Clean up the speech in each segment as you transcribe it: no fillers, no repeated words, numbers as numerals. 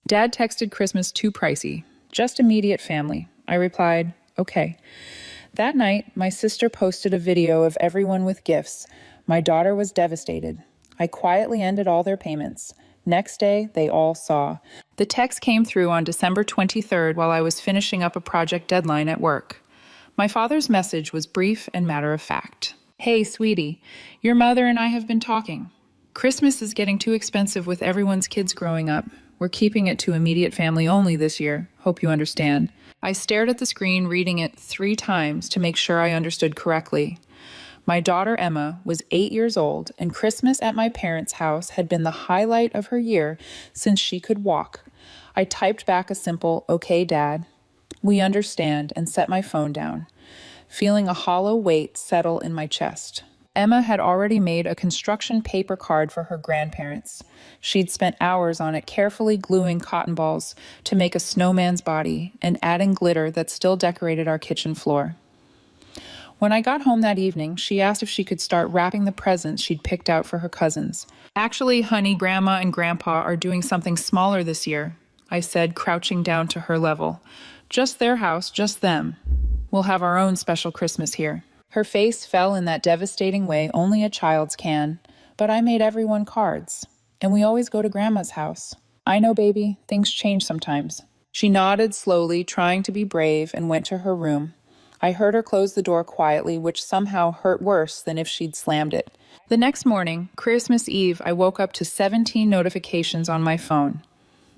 Dad texted Christmas too pricey. Just immediate family. I replied, okay. That night, my sister posted a video of everyone with gifts. My daughter was devastated. I quietly ended all their payments. Next day, they all saw. The text came through on December 23rd while I was finishing up a project deadline at work. My father's message was brief and matter of fact. Hey, sweetie, your mother and I have been talking. Christmas is getting too expensive with everyone's kids growing up. We're keeping it to immediate family only this year. Hope you understand. I stared at the screen, reading it 3 times to make sure I understood correctly. My daughter Emma was 8 years old, and Christmas at my parents' house had been the highlight of her year since she could walk. I typed back a simple, okay, Dad. We understand, and set my phone down, feeling a hollow weight settle in my chest. Emma had already made a construction paper card for her grandparents. She'd spent hours on it, carefully gluing cotton balls to make a snowman's body and adding glitter that still decorated our kitchen floor. When I got home that evening, she asked if she could start wrapping the presents she'd picked out for her cousins. Actually, honey, Grandma and Grandpa are doing something smaller this year, I said, crouching down to her level. Just their house, just them. We'll have our own special Christmas here. Her face fell in that devastating way only a child's can, but I made everyone cards, and we always go to Grandma's house. I know, baby, things change sometimes. She nodded slowly, trying to be brave, and went to her room. I heard her close the door quietly, which somehow hurt worse than if she'd slammed it. The next morning, Christmas Eve, I woke up to 17 notifications on my phone.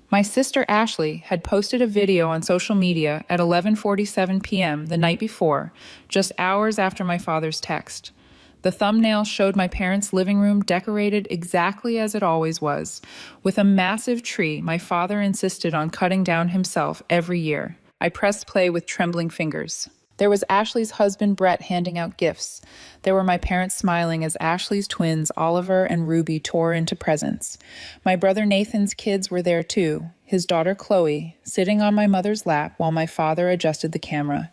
My sister Ashley had posted a video on social media at 11:47 p.m. the night before, just hours after my father's text. The thumbnail showed my parents' living room decorated exactly as it always was, with a massive tree my father insisted on cutting down himself every year. I pressed play with trembling fingers. There was Ashley's husband, Brett, handing out gifts. There were my parents smiling as Ashley's twins, Oliver and Ruby, tore into presents. My brother Nathan's kids were there too, his daughter Chloe, sitting on my mother's lap while my father adjusted the camera.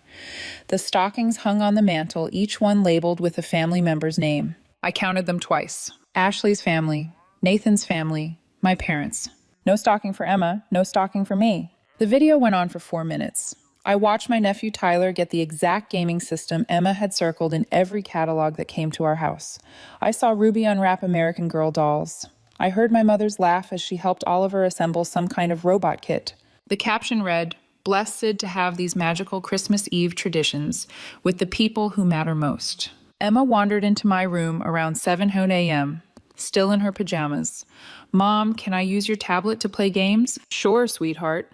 The stockings hung on the mantel, each one labeled with a family member's name. I counted them twice. Ashley's family, Nathan's family, my parents. No stocking for Emma, no stocking for me. The video went on for 4 minutes. I watched my nephew Tyler get the exact gaming system Emma had circled in every catalog that came to our house. I saw Ruby unwrap American Girl dolls. I heard my mother's laugh as she helped Oliver assemble some kind of robot kit. The caption read, "Blessed to have these magical Christmas Eve traditions with the people who matter most." Emma wandered into my room around 7 a.m., still in her pajamas. "Mom, can I use your tablet to play games?" "Sure, sweetheart."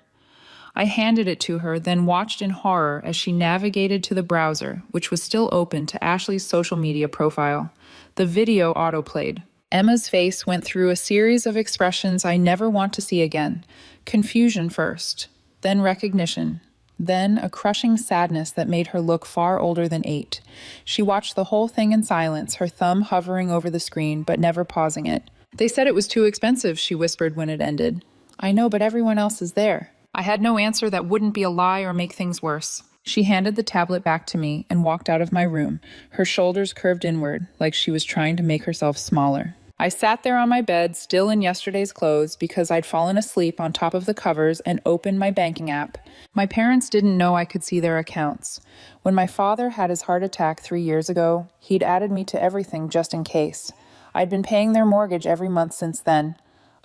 I handed it to her, then watched in horror as she navigated to the browser, which was still open, to Ashley's social media profile. The video autoplayed. Emma's face went through a series of expressions I never want to see again. Confusion first, then recognition, then a crushing sadness that made her look far older than 8. She watched the whole thing in silence, her thumb hovering over the screen, but never pausing it. "They said it was too expensive," she whispered when it ended. "I know, but everyone else is there." I had no answer that wouldn't be a lie or make things worse. She handed the tablet back to me and walked out of my room, her shoulders curved inward, like she was trying to make herself smaller. I sat there on my bed, still in yesterday's clothes, because I'd fallen asleep on top of the covers and opened my banking app. My parents didn't know I could see their accounts. When my father had his heart attack 3 years ago, he'd added me to everything just in case. I'd been paying their mortgage every month since then.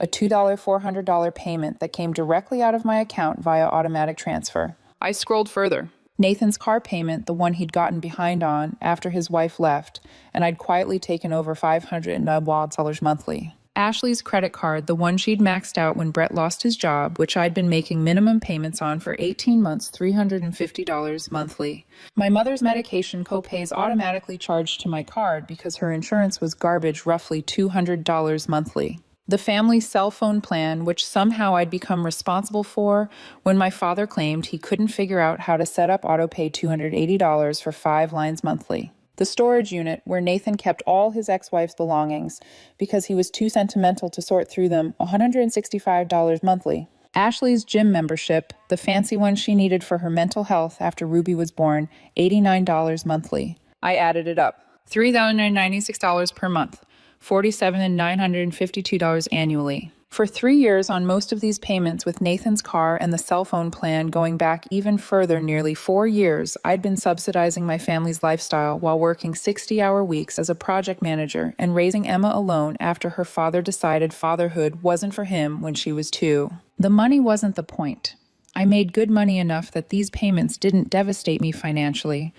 A $2 $400 payment that came directly out of my account via automatic transfer. I scrolled further. Nathan's car payment, the one he'd gotten behind on after his wife left, and I'd quietly taken over $500 monthly. Ashley's credit card, the one she'd maxed out when Brett lost his job, which I'd been making minimum payments on for 18 months, $350 monthly. My mother's medication co-pays automatically charged to my card because her insurance was garbage, roughly $200 monthly. The family cell phone plan, which somehow I'd become responsible for when my father claimed he couldn't figure out how to set up autopay $280 for 5 lines monthly. The storage unit, where Nathan kept all his ex-wife's belongings because he was too sentimental to sort through them, $165 monthly. Ashley's gym membership, the fancy one she needed for her mental health after Ruby was born, $89 monthly. I added it up. $3,096 per month. $47,952 annually. For 3 years on most of these payments, with Nathan's car and the cell phone plan going back even further, nearly 4 years, I'd been subsidizing my family's lifestyle while working 60-hour weeks as a project manager and raising Emma alone after her father decided fatherhood wasn't for him when she was 2. The money wasn't the point. I made good money enough that these payments didn't devastate me financially,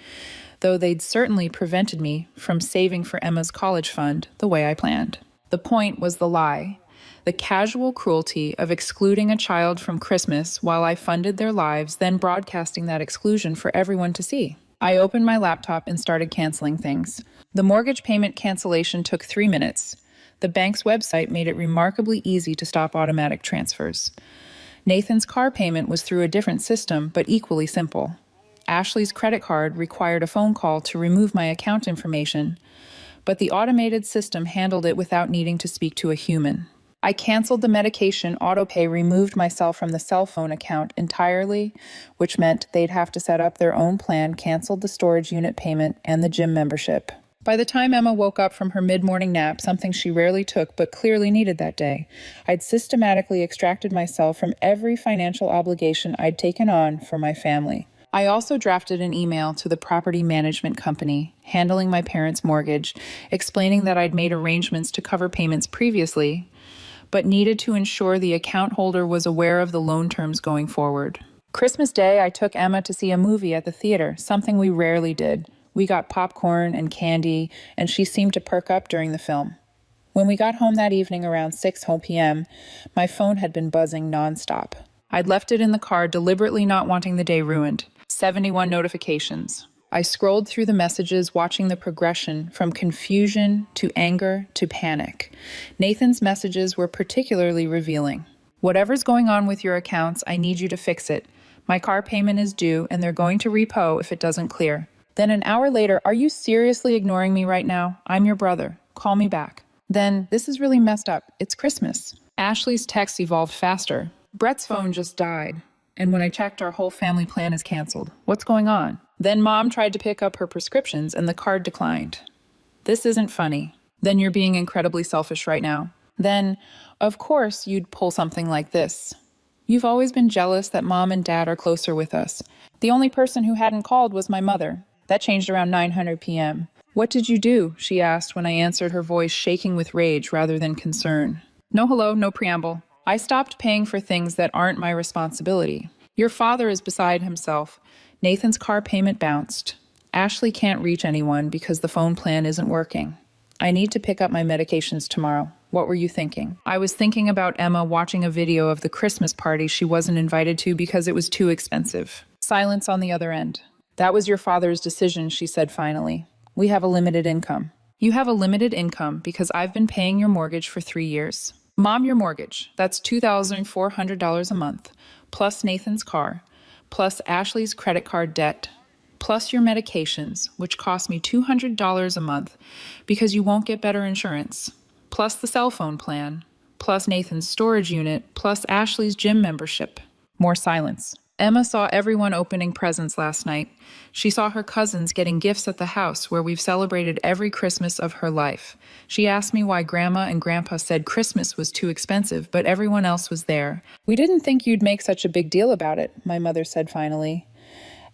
though they'd certainly prevented me from saving for Emma's college fund the way I planned. The point was the lie. The casual cruelty of excluding a child from Christmas while I funded their lives, then broadcasting that exclusion for everyone to see. I opened my laptop and started canceling things. The mortgage payment cancellation took 3 minutes. The bank's website made it remarkably easy to stop automatic transfers. Nathan's car payment was through a different system, but equally simple. Ashley's credit card required a phone call to remove my account information, but the automated system handled it without needing to speak to a human. I canceled the medication autopay, removed myself from the cell phone account entirely, which meant they'd have to set up their own plan, canceled the storage unit payment and the gym membership. By the time Emma woke up from her mid-morning nap, something she rarely took but clearly needed that day, I'd systematically extracted myself from every financial obligation I'd taken on for my family. I also drafted an email to the property management company handling my parents' mortgage, explaining that I'd made arrangements to cover payments previously, but needed to ensure the account holder was aware of the loan terms going forward. Christmas Day, I took Emma to see a movie at the theater, something we rarely did. We got popcorn and candy, and she seemed to perk up during the film. When we got home that evening around 6 p.m., my phone had been buzzing nonstop. I'd left it in the car, deliberately not wanting the day ruined. 71 notifications. I scrolled through the messages, watching the progression from confusion to anger to panic. Nathan's messages were particularly revealing. Whatever's going on with your accounts, I need you to fix it. My car payment is due, and they're going to repo if it doesn't clear. Then an hour later, are you seriously ignoring me right now? I'm your brother. Call me back. Then, this is really messed up. It's Christmas. Ashley's text evolved faster. Brett's phone just died. And when I checked, our whole family plan is canceled. What's going on? Then Mom tried to pick up her prescriptions and the card declined. This isn't funny. Then you're being incredibly selfish right now. Then, of course, you'd pull something like this. You've always been jealous that Mom and Dad are closer with us. The only person who hadn't called was my mother. That changed around 9:00 p.m. What did you do? She asked when I answered, her voice shaking with rage rather than concern. No hello, no preamble. I stopped paying for things that aren't my responsibility. Your father is beside himself. Nathan's car payment bounced. Ashley can't reach anyone because the phone plan isn't working. I need to pick up my medications tomorrow. What were you thinking? I was thinking about Emma watching a video of the Christmas party she wasn't invited to because it was too expensive. Silence on the other end. That was your father's decision, she said finally. We have a limited income. You have a limited income because I've been paying your mortgage for 3 years. Mom, your mortgage. That's $2,400 a month, plus Nathan's car, plus Ashley's credit card debt, plus your medications, which cost me $200 a month because you won't get better insurance, plus the cell phone plan, plus Nathan's storage unit, plus Ashley's gym membership. More silence. Emma saw everyone opening presents last night. She saw her cousins getting gifts at the house where we've celebrated every Christmas of her life. She asked me why Grandma and Grandpa said Christmas was too expensive, but everyone else was there. We didn't think you'd make such a big deal about it, my mother said finally.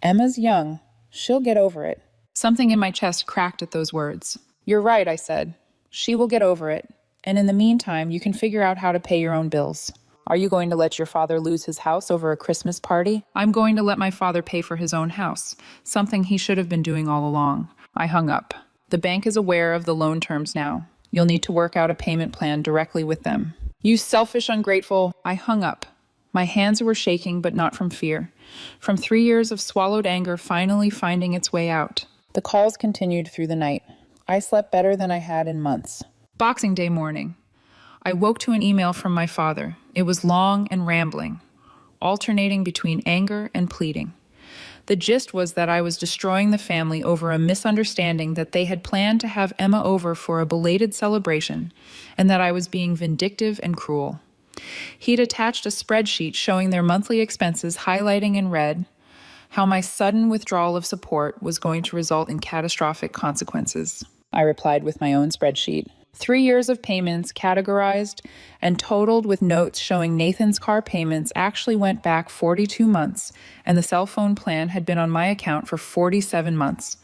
Emma's young. She'll get over it. Something in my chest cracked at those words. You're right, I said. She will get over it. And in the meantime, you can figure out how to pay your own bills. Are you going to let your father lose his house over a Christmas party? I'm going to let my father pay for his own house, something he should have been doing all along. I hung up. The bank is aware of the loan terms now. You'll need to work out a payment plan directly with them. You selfish, ungrateful. I hung up. My hands were shaking, but not from fear. From 3 years of swallowed anger finally finding its way out. The calls continued through the night. I slept better than I had in months. Boxing Day morning. I woke to an email from my father. It was long and rambling, alternating between anger and pleading. The gist was that I was destroying the family over a misunderstanding that they had planned to have Emma over for a belated celebration, and that I was being vindictive and cruel. He'd attached a spreadsheet showing their monthly expenses, highlighting in red how my sudden withdrawal of support was going to result in catastrophic consequences. I replied with my own spreadsheet. 3 years of payments categorized and totaled with notes showing Nathan's car payments actually went back 42 months, and the cell phone plan had been on my account for 47 months.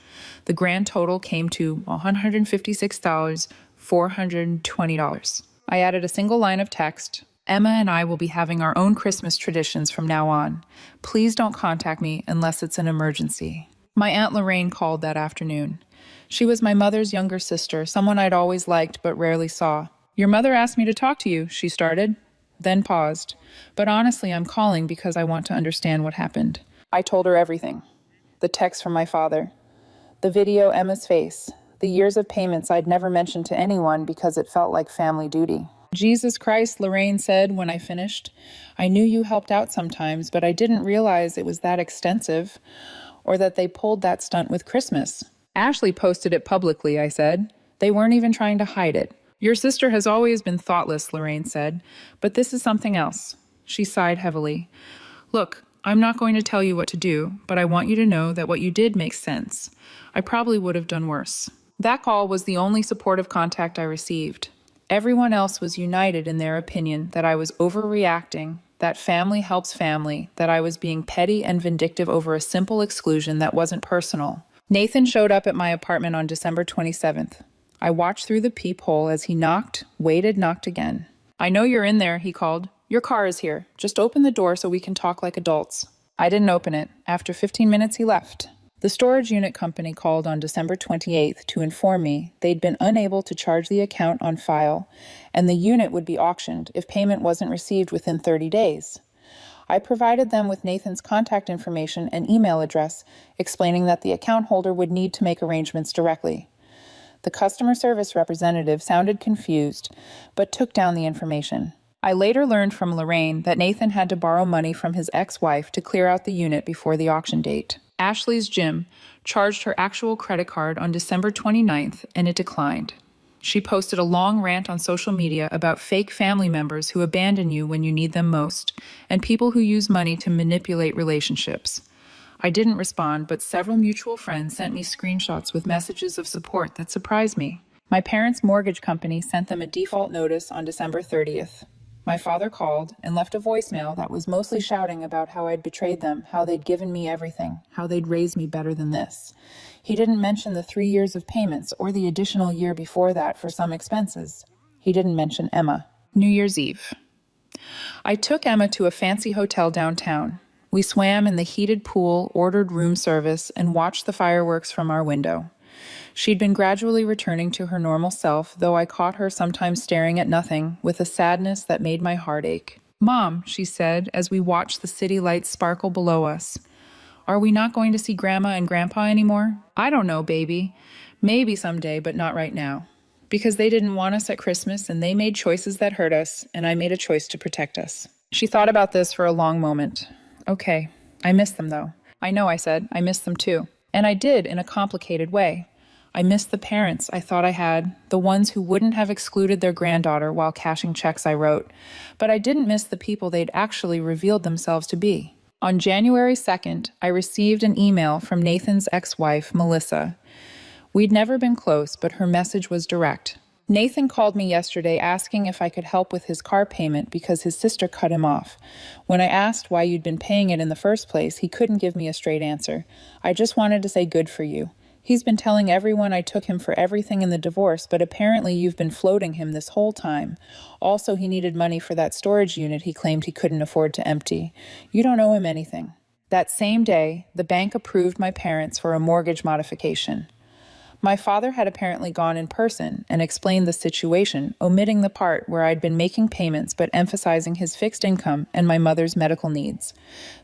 The grand total came to $156,420. I added a single line of text. Emma and I will be having our own Christmas traditions from now on. Please don't contact me unless it's an emergency. My Aunt Lorraine called that afternoon. She was my mother's younger sister, someone I'd always liked but rarely saw. Your mother asked me to talk to you, she started, then paused. But honestly, I'm calling because I want to understand what happened. I told her everything. The text from my father, the video, Emma's face, the years of payments I'd never mentioned to anyone because it felt like family duty. Jesus Christ, Lorraine said when I finished. I knew you helped out sometimes, but I didn't realize it was that extensive, or that they pulled that stunt with Christmas. Ashley posted it publicly, I said. They weren't even trying to hide it. Your sister has always been thoughtless, Lorraine said, but this is something else. She sighed heavily. Look, I'm not going to tell you what to do, but I want you to know that what you did makes sense. I probably would have done worse. That call was the only supportive contact I received. Everyone else was united in their opinion that I was overreacting, that family helps family, that I was being petty and vindictive over a simple exclusion that wasn't personal. Nathan showed up at my apartment on December 27th. I watched through the peephole as he knocked, waited, knocked again. I know you're in there, he called. Your car is here. Just open the door so we can talk like adults. I didn't open it. After 15 minutes, he left. The storage unit company called on December 28th to inform me they'd been unable to charge the account on file, and the unit would be auctioned if payment wasn't received within 30 days. I provided them with Nathan's contact information and email address, explaining that the account holder would need to make arrangements directly. The customer service representative sounded confused, but took down the information. I later learned from Lorraine that Nathan had to borrow money from his ex-wife to clear out the unit before the auction date. Ashley's gym charged her actual credit card on December 29th, and it declined. She posted a long rant on social media about fake family members who abandon you when you need them most, and people who use money to manipulate relationships. I didn't respond, but several mutual friends sent me screenshots with messages of support that surprised me. My parents' mortgage company sent them a default notice on December 30th. My father called and left a voicemail that was mostly shouting about how I'd betrayed them, how they'd given me everything, how they'd raised me better than this. He didn't mention the 3 years of payments or the additional year before that for some expenses. He didn't mention Emma. New Year's Eve. I took Emma to a fancy hotel downtown. We swam in the heated pool, ordered room service, and watched the fireworks from our window. She'd been gradually returning to her normal self, though I caught her sometimes staring at nothing, with a sadness that made my heart ache. Mom, she said, as we watched the city lights sparkle below us. Are we not going to see Grandma and Grandpa anymore? I don't know, baby. Maybe someday, but not right now. Because they didn't want us at Christmas, and they made choices that hurt us, and I made a choice to protect us. She thought about this for a long moment. Okay, I miss them, though. I know, I said. I miss them, too. And I did, in a complicated way. I missed the parents I thought I had, the ones who wouldn't have excluded their granddaughter while cashing checks I wrote. But I didn't miss the people they'd actually revealed themselves to be. On January 2nd, I received an email from Nathan's ex-wife, Melissa. We'd never been close, but her message was direct. Nathan called me yesterday asking if I could help with his car payment because his sister cut him off. When I asked why you'd been paying it in the first place, he couldn't give me a straight answer. I just wanted to say good for you. He's been telling everyone I took him for everything in the divorce, but apparently you've been floating him this whole time. Also, he needed money for that storage unit he claimed he couldn't afford to empty. You don't owe him anything. That same day, the bank approved my parents for a mortgage modification. My father had apparently gone in person and explained the situation, omitting the part where I'd been making payments but emphasizing his fixed income and my mother's medical needs.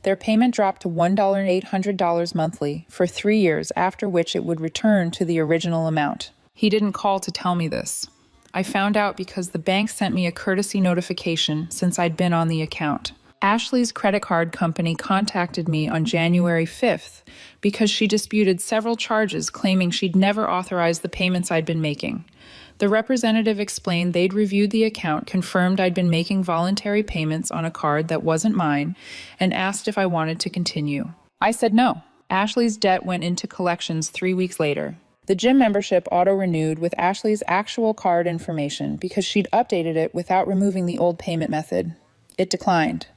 Their payment dropped to $1,800 monthly for 3 years, after which it would return to the original amount. He didn't call to tell me this. I found out because the bank sent me a courtesy notification since I'd been on the account. Ashley's credit card company contacted me on January 5th because she disputed several charges claiming she'd never authorized the payments I'd been making. The representative explained they'd reviewed the account, confirmed I'd been making voluntary payments on a card that wasn't mine, and asked if I wanted to continue. I said no. Ashley's debt went into collections 3 weeks later. The gym membership auto-renewed with Ashley's actual card information because she'd updated it without removing the old payment method. It declined.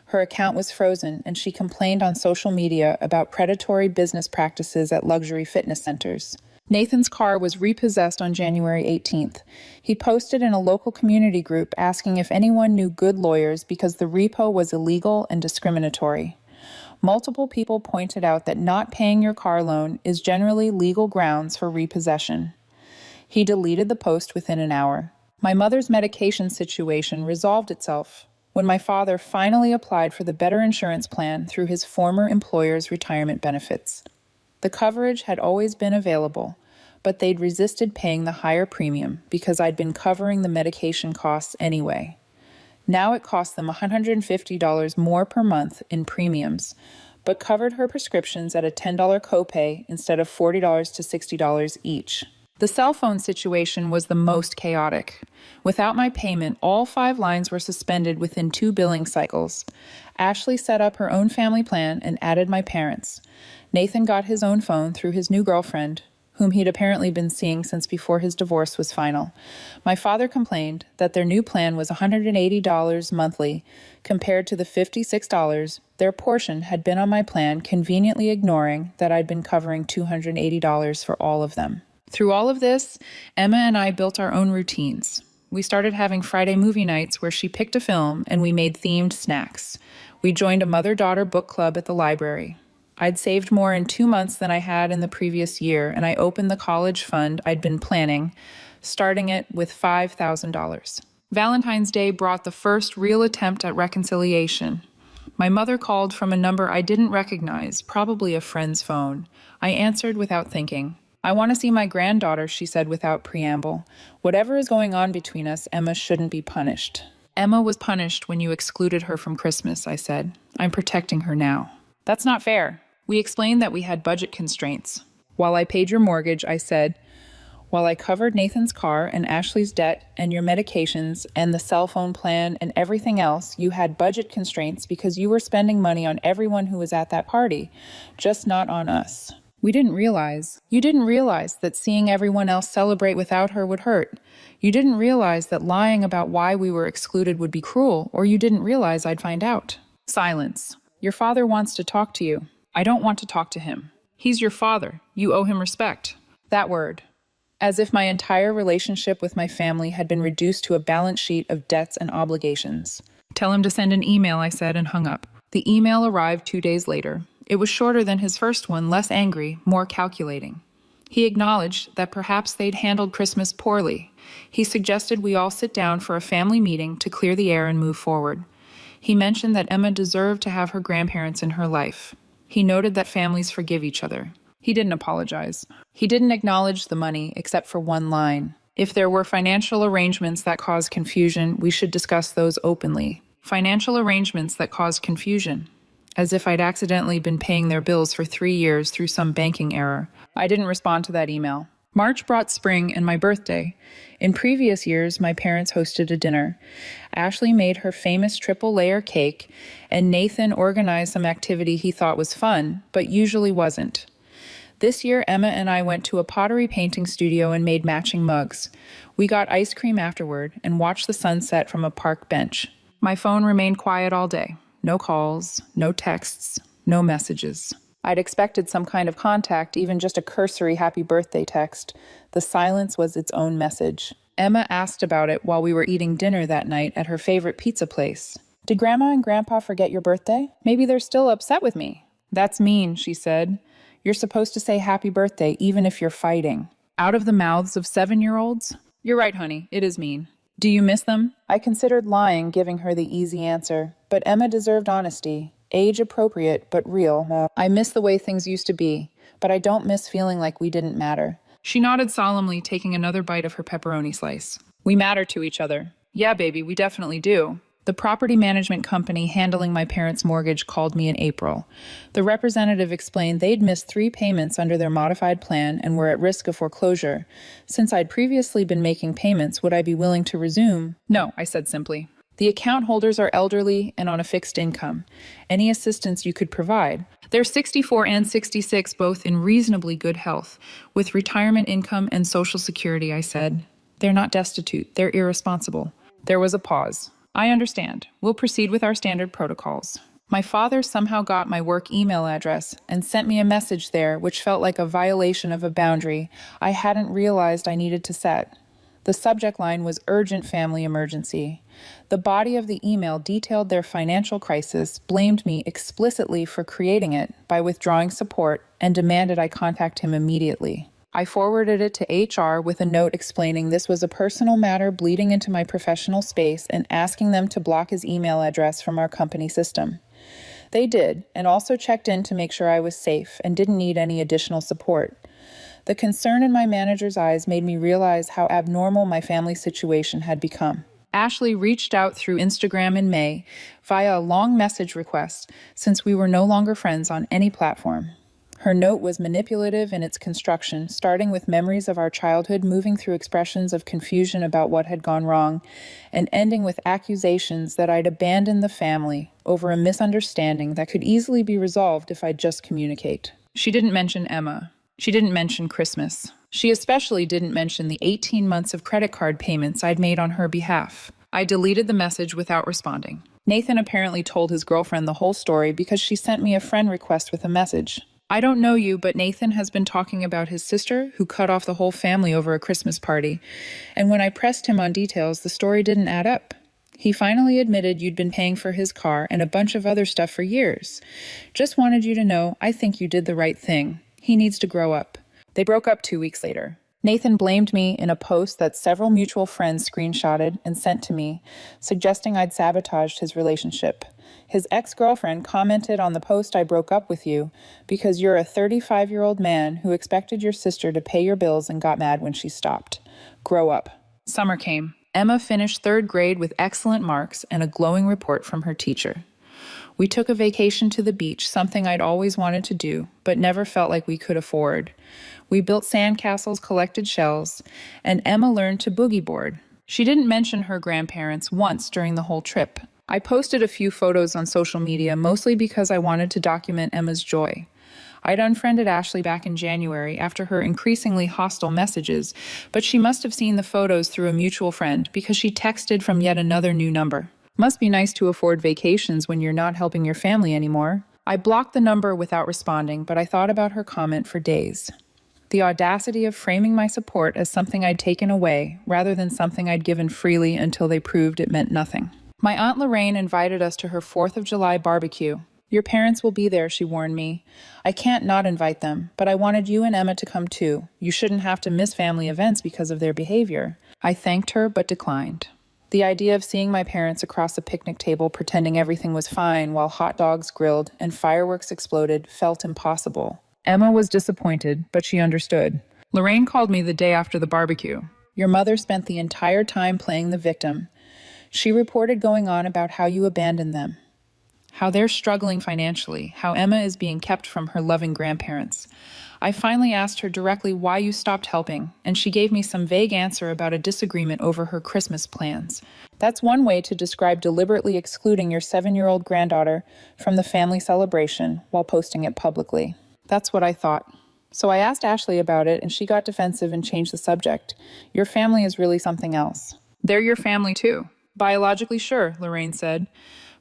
Her account was frozen, and she complained on social media about predatory business practices at luxury fitness centers. Nathan's car was repossessed on January 18th. He posted in a local community group asking if anyone knew good lawyers because the repo was illegal and discriminatory. Multiple people pointed out that not paying your car loan is generally legal grounds for repossession. He deleted the post within an hour. My mother's medication situation resolved itself when my father finally applied for the better insurance plan through his former employer's retirement benefits. The coverage had always been available, but they'd resisted paying the higher premium because I'd been covering the medication costs anyway. Now it cost them $150 more per month in premiums, but covered her prescriptions at a $10 copay instead of $40 to $60 each. The cell phone situation was the most chaotic. Without my payment, all 5 lines were suspended within 2 billing cycles. Ashley set up her own family plan and added my parents. Nathan got his own phone through his new girlfriend, whom he'd apparently been seeing since before his divorce was final. My father complained that their new plan was $180 monthly compared to the $56 their portion had been on my plan, conveniently ignoring that I'd been covering $280 for all of them. Through all of this, Emma and I built our own routines. We started having Friday movie nights where she picked a film and we made themed snacks. We joined a mother-daughter book club at the library. I'd saved more in 2 months than I had in the previous year, and I opened the college fund I'd been planning, starting it with $5,000. Valentine's Day brought the first real attempt at reconciliation. My mother called from a number I didn't recognize, probably a friend's phone. I answered without thinking. "I want to see my granddaughter," she said without preamble. "Whatever is going on between us, Emma shouldn't be punished." "Emma was punished when you excluded her from Christmas," I said. "I'm protecting her now." "That's not fair." We explained that we had budget constraints. "While I paid your mortgage," I said, "while I covered Nathan's car and Ashley's debt and your medications and the cell phone plan and everything else, you had budget constraints because you were spending money on everyone who was at that party, just not on us. You didn't realize that seeing everyone else celebrate without her would hurt. You didn't realize that lying about why we were excluded would be cruel, or you didn't realize I'd find out." Silence. "Your father wants to talk to you." "I don't want to talk to him. He's your father. You owe him respect." That word. As if my entire relationship with my family had been reduced to a balance sheet of debts and obligations. "Tell him to send an email," I said, and hung up. The email arrived 2 days later. It was shorter than his first one, less angry, more calculating. He acknowledged that perhaps they'd handled Christmas poorly. He suggested we all sit down for a family meeting to clear the air and move forward. He mentioned that Emma deserved to have her grandparents in her life. He noted that families forgive each other. He didn't apologize. He didn't acknowledge the money except for one line. If there were financial arrangements that caused confusion, we should discuss those openly. Financial arrangements that caused confusion. As if I'd accidentally been paying their bills for 3 years through some banking error. I didn't respond to that email. March brought spring and my birthday. In previous years, my parents hosted a dinner. Ashley made her famous triple-layer cake, and Nathan organized some activity he thought was fun, but usually wasn't. This year, Emma and I went to a pottery painting studio and made matching mugs. We got ice cream afterward and watched the sunset from a park bench. My phone remained quiet all day. No calls, no texts, no messages. I'd expected some kind of contact, even just a cursory happy birthday text. The silence was its own message. Emma asked about it while we were eating dinner that night at her favorite pizza place. "Did Grandma and Grandpa forget your birthday? Maybe they're still upset with me." "That's mean," she said. "You're supposed to say happy birthday even if you're fighting." Out of the mouths of 7-year-olds? "You're right, honey. It is mean." "Do you miss them?" I considered lying, giving her the easy answer. But Emma deserved honesty. Age-appropriate, but real. "I miss the way things used to be, but I don't miss feeling like we didn't matter." She nodded solemnly, taking another bite of her pepperoni slice. "We matter to each other." "Yeah, baby, we definitely do." The property management company handling my parents' mortgage called me in April. The representative explained they'd missed 3 payments under their modified plan and were at risk of foreclosure. Since I'd previously been making payments, would I be willing to resume? "No," I said simply. The account holders are elderly and on a fixed income. Any assistance you could provide. They're 64 and 66, both in reasonably good health, with retirement income and Social Security, I said. They're not destitute, they're irresponsible. There was a pause. I understand. We'll proceed with our standard protocols. My father somehow got my work email address and sent me a message there which felt like a violation of a boundary I hadn't realized I needed to set. The subject line was urgent family emergency. The body of the email detailed their financial crisis, blamed me explicitly for creating it by withdrawing support, and demanded I contact him immediately. I forwarded it to HR with a note explaining this was a personal matter bleeding into my professional space and asking them to block his email address from our company system. They did, and also checked in to make sure I was safe and didn't need any additional support. The concern in my manager's eyes made me realize how abnormal my family situation had become. Ashley reached out through Instagram in May via a long message request since we were no longer friends on any platform. Her note was manipulative in its construction, starting with memories of our childhood, moving through expressions of confusion about what had gone wrong, and ending with accusations that I'd abandoned the family over a misunderstanding that could easily be resolved if I'd just communicate. She didn't mention Emma. She didn't mention Christmas. She especially didn't mention the 18 months of credit card payments I'd made on her behalf. I deleted the message without responding. Nathan apparently told his girlfriend the whole story because she sent me a friend request with a message. I don't know you, but Nathan has been talking about his sister who cut off the whole family over a Christmas party. And when I pressed him on details, the story didn't add up. He finally admitted you'd been paying for his car and a bunch of other stuff for years. Just wanted you to know I think you did the right thing. He needs to grow up. They broke up 2 weeks later. Nathan blamed me in a post that several mutual friends screenshotted and sent to me, suggesting I'd sabotaged his relationship. His ex-girlfriend commented on the post I broke up with you because you're a 35-year-old man who expected your sister to pay your bills and got mad when she stopped. Grow up. Summer came. Emma finished 3rd grade with excellent marks and a glowing report from her teacher. We took a vacation to the beach, something I'd always wanted to do, but never felt like we could afford. We built sandcastles, collected shells, and Emma learned to boogie board. She didn't mention her grandparents once during the whole trip. I posted a few photos on social media, mostly because I wanted to document Emma's joy. I'd unfriended Ashley back in January after her increasingly hostile messages, but she must have seen the photos through a mutual friend because she texted from yet another new number. Must be nice to afford vacations when you're not helping your family anymore. I blocked the number without responding, but I thought about her comment for days. The audacity of framing my support as something I'd taken away, rather than something I'd given freely until they proved it meant nothing. My Aunt Lorraine invited us to her 4th of July barbecue. Your parents will be there, she warned me. I can't not invite them, but I wanted you and Emma to come too. You shouldn't have to miss family events because of their behavior. I thanked her, but declined. The idea of seeing my parents across a picnic table pretending everything was fine while hot dogs grilled and fireworks exploded felt impossible. Emma was disappointed, but she understood. Lorraine called me the day after the barbecue. Your mother spent the entire time playing the victim. She reported going on about how you abandoned them, how they're struggling financially, how Emma is being kept from her loving grandparents. I finally asked her directly why you stopped helping, and she gave me some vague answer about a disagreement over her Christmas plans. That's one way to describe deliberately excluding your 7-year-old granddaughter from the family celebration while posting it publicly. That's what I thought. So I asked Ashley about it, and she got defensive and changed the subject. Your family is really something else. They're your family too. Biologically, sure, Lorraine said.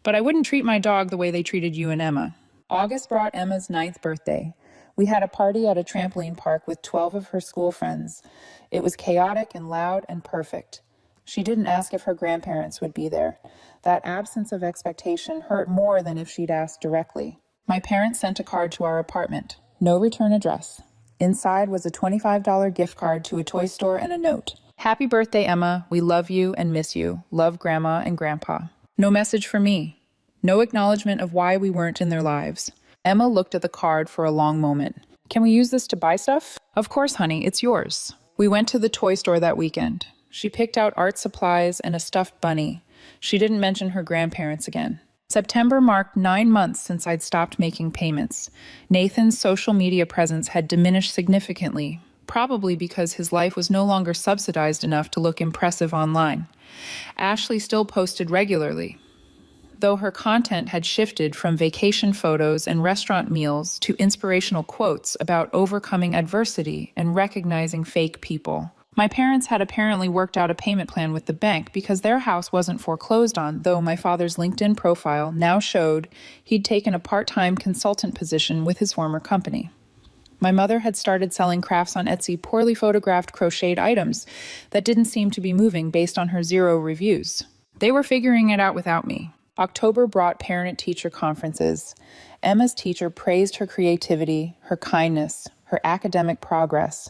But I wouldn't treat my dog the way they treated you and Emma. August brought Emma's 9th birthday. We had a party at a trampoline park with 12 of her school friends. It was chaotic and loud and perfect. She didn't ask if her grandparents would be there. That absence of expectation hurt more than if she'd asked directly. My parents sent a card to our apartment. No return address. Inside was a $25 gift card to a toy store and a note. Happy birthday, Emma. We love you and miss you. Love Grandma and Grandpa. No message for me. No acknowledgement of why we weren't in their lives. Emma looked at the card for a long moment. Can we use this to buy stuff? Of course, honey, it's yours. We went to the toy store that weekend. She picked out art supplies and a stuffed bunny. She didn't mention her grandparents again. September marked 9 months since I'd stopped making payments. Nathan's social media presence had diminished significantly, probably because his life was no longer subsidized enough to look impressive online. Ashley still posted regularly, though her content had shifted from vacation photos and restaurant meals to inspirational quotes about overcoming adversity and recognizing fake people. My parents had apparently worked out a payment plan with the bank because their house wasn't foreclosed on, though my father's LinkedIn profile now showed he'd taken a part-time consultant position with his former company. My mother had started selling crafts on Etsy, poorly photographed crocheted items that didn't seem to be moving based on her 0 reviews. They were figuring it out without me. October brought parent-teacher conferences. Emma's teacher praised her creativity, her kindness, her academic progress.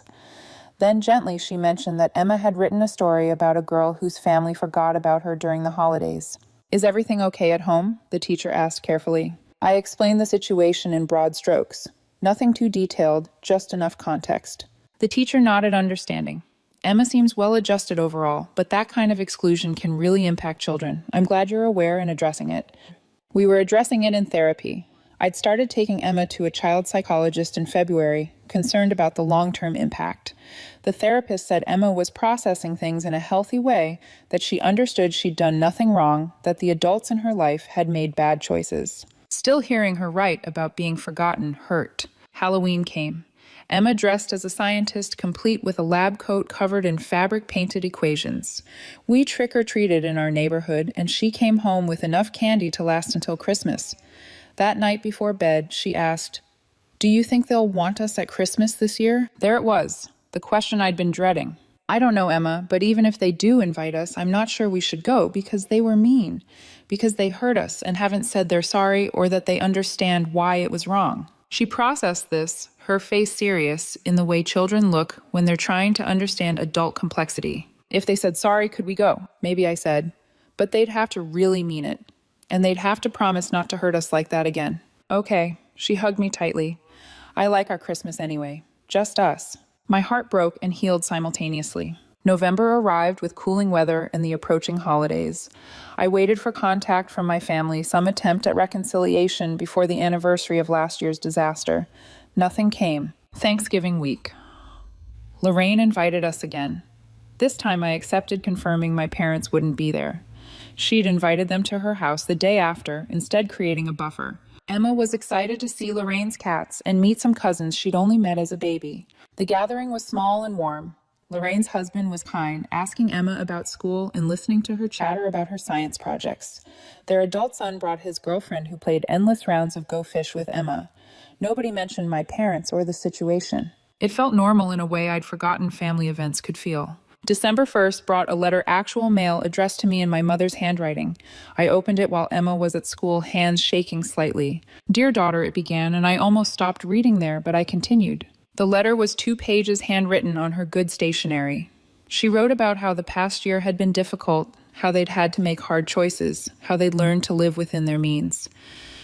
Then gently she mentioned that Emma had written a story about a girl whose family forgot about her during the holidays. "Is everything okay at home?" the teacher asked carefully. I explained the situation in broad strokes. Nothing too detailed, just enough context. The teacher nodded understanding. "Emma seems well adjusted overall, but that kind of exclusion can really impact children. I'm glad you're aware and addressing it." We were addressing it in therapy. I'd started taking Emma to a child psychologist in February, concerned about the long-term impact. The therapist said Emma was processing things in a healthy way, that she understood she'd done nothing wrong, that the adults in her life had made bad choices. Still hearing her write about being forgotten hurt. Halloween came. Emma dressed as a scientist, complete with a lab coat covered in fabric-painted equations. We trick-or-treated in our neighborhood, and she came home with enough candy to last until Christmas. That night before bed, she asked, "Do you think they'll want us at Christmas this year?" There it was, the question I'd been dreading. "I don't know, Emma, but even if they do invite us, I'm not sure we should go because they were mean, because they hurt us and haven't said they're sorry or that they understand why it was wrong." She processed this, her face serious, in the way children look when they're trying to understand adult complexity. "If they said sorry, could we go?" Maybe I said. "But they'd have to really mean it. And they'd have to promise not to hurt us like that again." "Okay." She hugged me tightly. "I like our Christmas anyway. Just us." My heart broke and healed simultaneously. November arrived with cooling weather and the approaching holidays. I waited for contact from my family, some attempt at reconciliation before the anniversary of last year's disaster. Nothing came. Thanksgiving week. Lorraine invited us again. This time I accepted, confirming my parents wouldn't be there. She'd invited them to her house the day after, instead creating a buffer. Emma was excited to see Lorraine's cats and meet some cousins she'd only met as a baby. The gathering was small and warm. Lorraine's husband was kind, asking Emma about school and listening to her chatter about her science projects. Their adult son brought his girlfriend, who played endless rounds of Go Fish with Emma. Nobody mentioned my parents or the situation. It felt normal in a way I'd forgotten family events could feel. December 1st brought a letter, actual mail, addressed to me in my mother's handwriting. I opened it while Emma was at school, hands shaking slightly. "Dear daughter," it began, and I almost stopped reading there, but I continued. The letter was 2 pages handwritten on her good stationery. She wrote about how the past year had been difficult, how they'd had to make hard choices, how they'd learned to live within their means.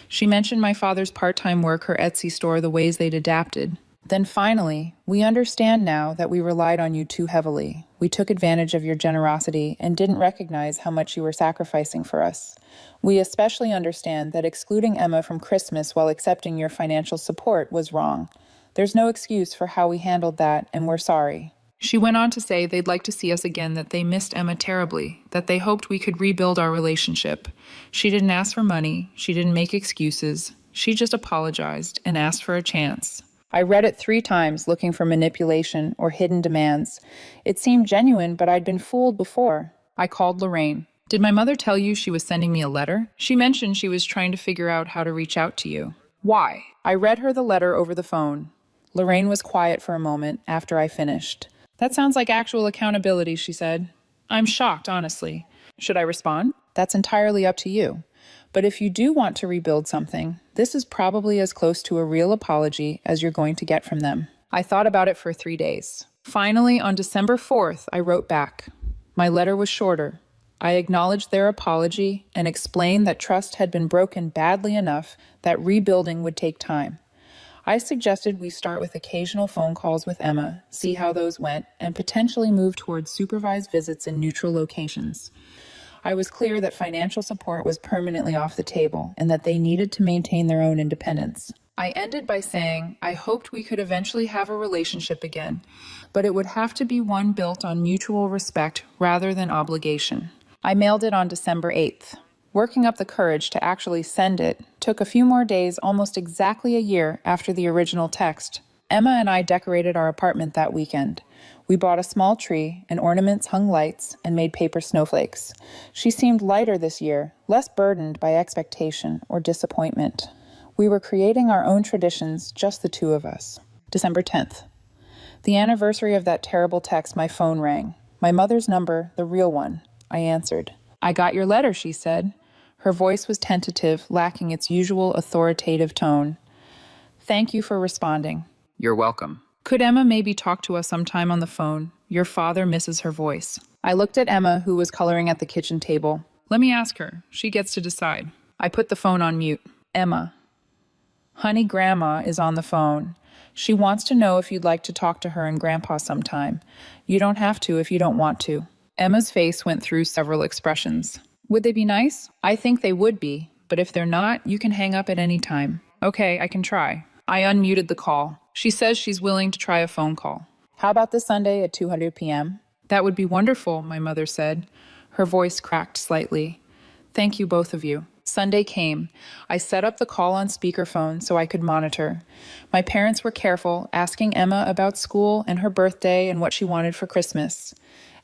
She mentioned my father's part-time work, her Etsy store, the ways they'd adapted. Then finally, "We understand now that we relied on you too heavily. We took advantage of your generosity and didn't recognize how much you were sacrificing for us. We especially understand that excluding Emma from Christmas while accepting your financial support was wrong. There's no excuse for how we handled that, and we're sorry." She went on to say they'd like to see us again, that they missed Emma terribly, that they hoped we could rebuild our relationship. She didn't ask for money, she didn't make excuses, she just apologized and asked for a chance. I read it 3 times, looking for manipulation or hidden demands. It seemed genuine, but I'd been fooled before. I called Lorraine. "Did my mother tell you she was sending me a letter? She mentioned she was trying to figure out how to reach out to you." "Why?" I read her the letter over the phone. Lorraine was quiet for a moment after I finished. "That sounds like actual accountability," she said. "I'm shocked, honestly. Should I respond?" "That's entirely up to you. But if you do want to rebuild something, this is probably as close to a real apology as you're going to get from them." I thought about it for 3 days. Finally, on December 4th, I wrote back. My letter was shorter. I acknowledged their apology and explained that trust had been broken badly enough that rebuilding would take time. I suggested we start with occasional phone calls with Emma, see how those went, and potentially move towards supervised visits in neutral locations. I was clear that financial support was permanently off the table and that they needed to maintain their own independence. I ended by saying I hoped we could eventually have a relationship again, but it would have to be one built on mutual respect rather than obligation. I mailed it on December 8th. Working up the courage to actually send it took a few more days, almost exactly a year after the original text. Emma and I decorated our apartment that weekend. We bought a small tree, and ornaments hung lights, and made paper snowflakes. She seemed lighter this year, less burdened by expectation or disappointment. We were creating our own traditions, just the two of us. December 10th. The anniversary of that terrible text, my phone rang. My mother's number, the real one. I answered. "I got your letter," she said. Her voice was tentative, lacking its usual authoritative tone. "Thank you for responding." "You're welcome." "Could Emma maybe talk to us sometime on the phone? Your father misses her voice." I looked at Emma, who was coloring at the kitchen table. "Let me ask her. She gets to decide." I put the phone on mute. "Emma." "Honey, Grandma is on the phone. She wants to know if you'd like to talk to her and Grandpa sometime. You don't have to if you don't want to." Emma's face went through several expressions. "Would they be nice?" "I think they would be, but if they're not, you can hang up at any time." "Okay, I can try." I unmuted the call. She says she's willing to try a phone call. "How about this Sunday at 2:00 p.m.? "That would be wonderful," my mother said. Her voice cracked slightly. "Thank you, both of you." Sunday came. I set up the call on speakerphone so I could monitor. My parents were careful, asking Emma about school and her birthday and what she wanted for Christmas.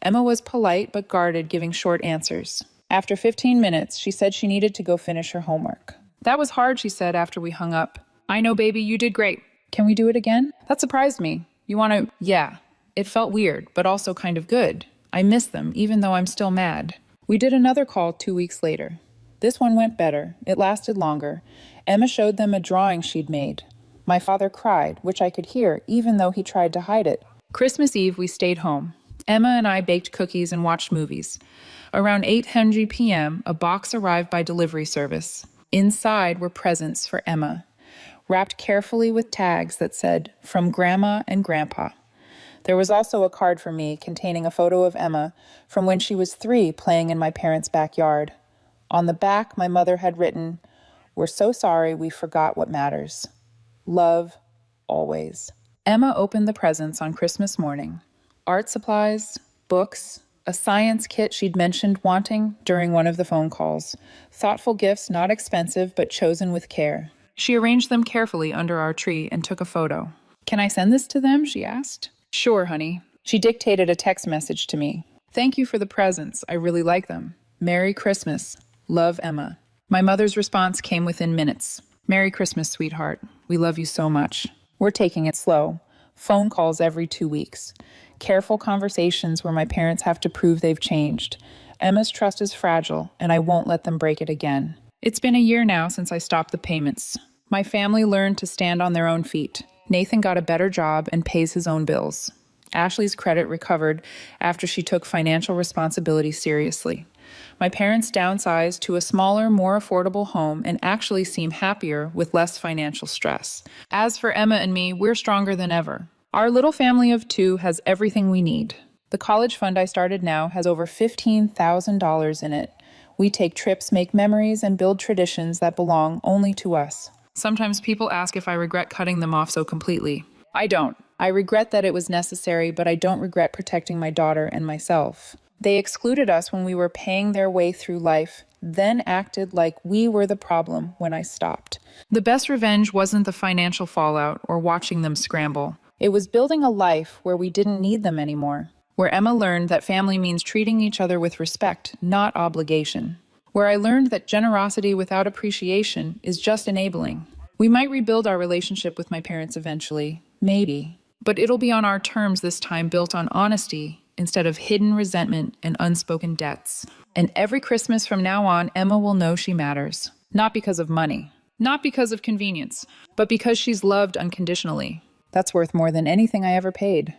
Emma was polite but guarded, giving short answers. After 15 minutes, she said she needed to go finish her homework. "That was hard," she said after we hung up. "I know, baby, you did great." "Can we do it again?" "That surprised me. You want to—" "Yeah." It felt weird, but also kind of good. I miss them, even though I'm still mad. We did another call 2 weeks later. This one went better. It lasted longer. Emma showed them a drawing she'd made. My father cried, which I could hear, even though he tried to hide it. Christmas Eve, we stayed home. Emma and I baked cookies and watched movies. Around 8:00 p.m., a box arrived by delivery service. Inside were presents for Emma, wrapped carefully with tags that said, "From Grandma and Grandpa." There was also a card for me containing a photo of Emma from when she was 3 playing in my parents' backyard. On the back, my mother had written, "We're so sorry we forgot what matters. Love, always." Emma opened the presents on Christmas morning. Art supplies, books, a science kit she'd mentioned wanting during one of the phone calls. Thoughtful gifts, not expensive, but chosen with care. She arranged them carefully under our tree and took a photo. "Can I send this to them?" she asked. "Sure, honey." She dictated a text message to me. "Thank you for the presents. I really like them. Merry Christmas. Love, Emma." My mother's response came within minutes. "Merry Christmas, sweetheart. We love you so much. We're taking it slow. Phone calls every 2 weeks. Careful conversations where my parents have to prove they've changed. Emma's trust is fragile, and I won't let them break it again." It's been a year now since I stopped the payments. My family learned to stand on their own feet. Nathan got a better job and pays his own bills. Ashley's credit recovered after she took financial responsibility seriously. My parents downsized to a smaller, more affordable home and actually seem happier with less financial stress. As for Emma and me, we're stronger than ever. Our little family of 2 has everything we need. The college fund I started now has over $15,000 in it. We take trips, make memories, and build traditions that belong only to us. Sometimes people ask if I regret cutting them off so completely. I don't. I regret that it was necessary, but I don't regret protecting my daughter and myself. They excluded us when we were paying their way through life, then acted like we were the problem when I stopped. The best revenge wasn't the financial fallout or watching them scramble. It was building a life where we didn't need them anymore, where Emma learned that family means treating each other with respect, not obligation, where I learned that generosity without appreciation is just enabling. We might rebuild our relationship with my parents eventually, maybe, but it'll be on our terms this time, built on honesty instead of hidden resentment and unspoken debts. And every Christmas from now on, Emma will know she matters, not because of money, not because of convenience, but because she's loved unconditionally. That's worth more than anything I ever paid.